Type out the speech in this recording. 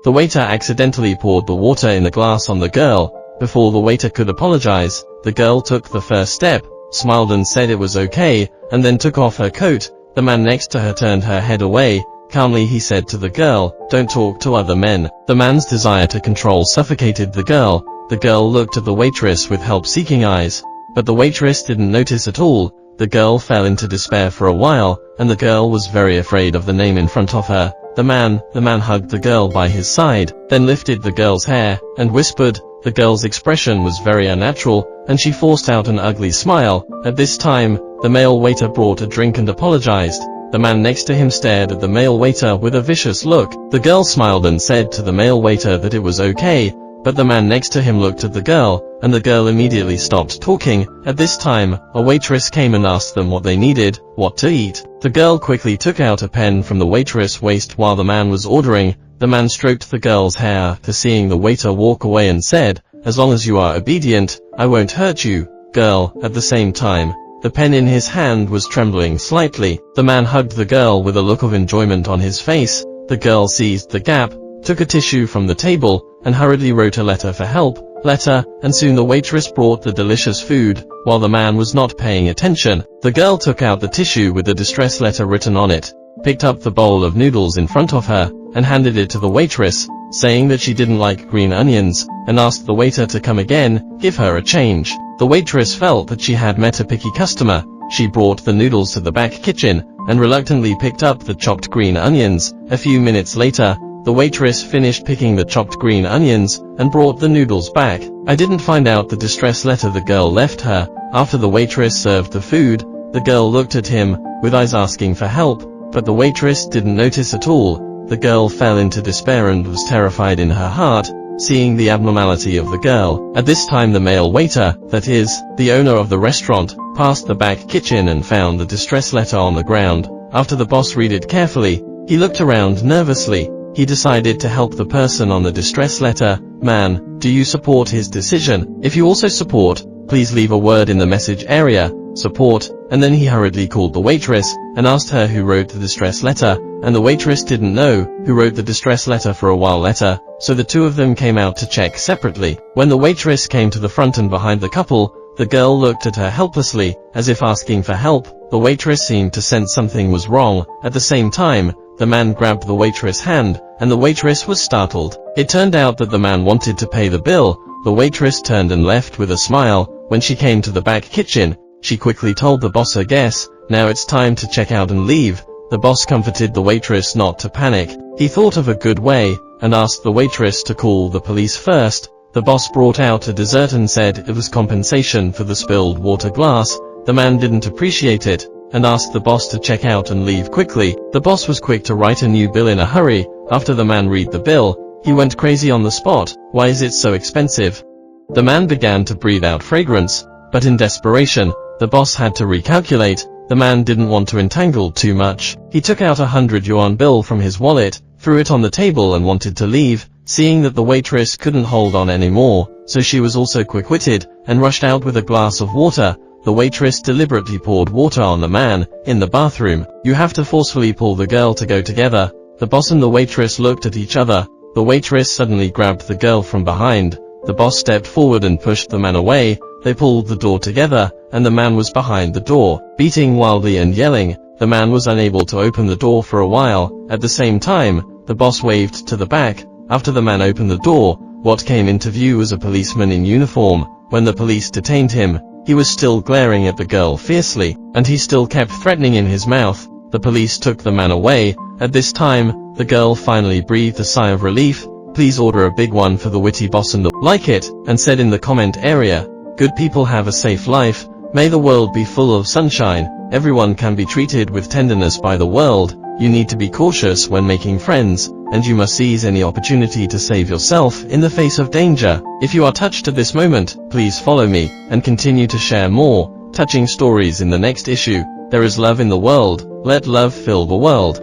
The waiter accidentally poured the water in the glass on the girl. Before the waiter could apologize, the girl took the first step, smiled and said it was okay, and then took off her coat. The man next to her turned her head away. Calmly he said to the girl, "Don't talk to other men." The man's desire to control suffocated the girl. The girl looked at the waitress with help-seeking eyes, but the waitress didn't notice at all. The girl fell into despair for a while, and the girl was very afraid of the name in front of her. The man hugged the girl by his side, then lifted the girl's hair, and whispered. The girl's expression was very unnatural, and she forced out an ugly smile. At this time, the male waiter brought a drink and apologized. The man next to him stared at the male waiter with a vicious look. The girl smiled and said to the male waiter that it was okay, but the man next to him looked at the girl, and the girl immediately stopped talking. At this time, a waitress came and asked them what they needed, what to eat. The girl quickly took out a pen from the waitress' waist while the man was ordering. The man stroked the girl's hair after seeing the waiter walk away and said, "As long as you are obedient, I won't hurt you, girl." At the same time, the pen in his hand was trembling slightly. The man hugged the girl with a look of enjoyment on his face. The girl seized the gap, took a tissue from the table, and hurriedly wrote a letter for help. And soon the waitress brought the delicious food, while the man was not paying attention. The girl took out the tissue with the distress letter written on it, picked up the bowl of noodles in front of her, and handed it to the waitress, saying that she didn't like green onions, and asked the waiter to come again, give her a change. The waitress felt that she had met a picky customer. She brought the noodles to the back kitchen, and reluctantly picked up the chopped green onions. A few minutes later, the waitress finished picking the chopped green onions, and brought the noodles back. I didn't find out the distress letter the girl left her. After the waitress served the food, the girl looked at him, with eyes asking for help, but the waitress didn't notice at all. The girl fell into despair and was terrified in her heart, seeing the abnormality of the girl. At this time the male waiter, that is, the owner of the restaurant, passed the back kitchen and found the distress letter on the ground. After the boss read it carefully, he looked around nervously. He decided to help the person on the distress letter. "Man, do you support his decision? If you also support, please leave a word in the message area, support." And then he hurriedly called the waitress, and asked her who wrote the distress letter, and the waitress didn't know who wrote the distress letter for a while later, so the two of them came out to check separately. When the waitress came to the front and behind the couple, the girl looked at her helplessly, as if asking for help. The waitress seemed to sense something was wrong. At the same time, the man grabbed the waitress' hand, and the waitress was startled. It turned out that the man wanted to pay the bill. The waitress turned and left with a smile. When she came to the back kitchen, she quickly told the boss her guess. Now it's time to check out and leave. The boss comforted the waitress not to panic. He thought of a good way, and asked the waitress to call the police first. The boss brought out a dessert and said it was compensation for the spilled water glass. The man didn't appreciate it, and asked the boss to check out and leave quickly. The boss was quick to write a new bill in a hurry. After the man read the bill, he went crazy on the spot. "Why is it so expensive?" The man began to breathe out fragrance, but in desperation, the boss had to recalculate. The man didn't want to entangle too much. He took out a 100 yuan bill from his wallet, threw it on the table and wanted to leave, seeing that the waitress couldn't hold on anymore, so she was also quick-witted, and rushed out with a glass of water. The waitress deliberately poured water on the man, in the bathroom. You have to forcefully pull the girl to go together. The boss and the waitress looked at each other. The waitress suddenly grabbed the girl from behind. The boss stepped forward and pushed the man away. They pulled the door together, and the man was behind the door, beating wildly and yelling. The man was unable to open the door for a while. At the same time, the boss waved to the back. After the man opened the door, what came into view was a policeman in uniform. When the police detained him, he was still glaring at the girl fiercely, and he still kept threatening in his mouth. The police took the man away. At this time, the girl finally breathed a sigh of relief. Please order a big one for the witty boss and like it, and said in the comment area, "Good people have a safe life. May the world be full of sunshine. Everyone can be treated with tenderness by the world. You need to be cautious when making friends, and you must seize any opportunity to save yourself in the face of danger." If you are touched at this moment, please follow me, and continue to share more touching stories in the next issue. There is love in the world. Let love fill the world.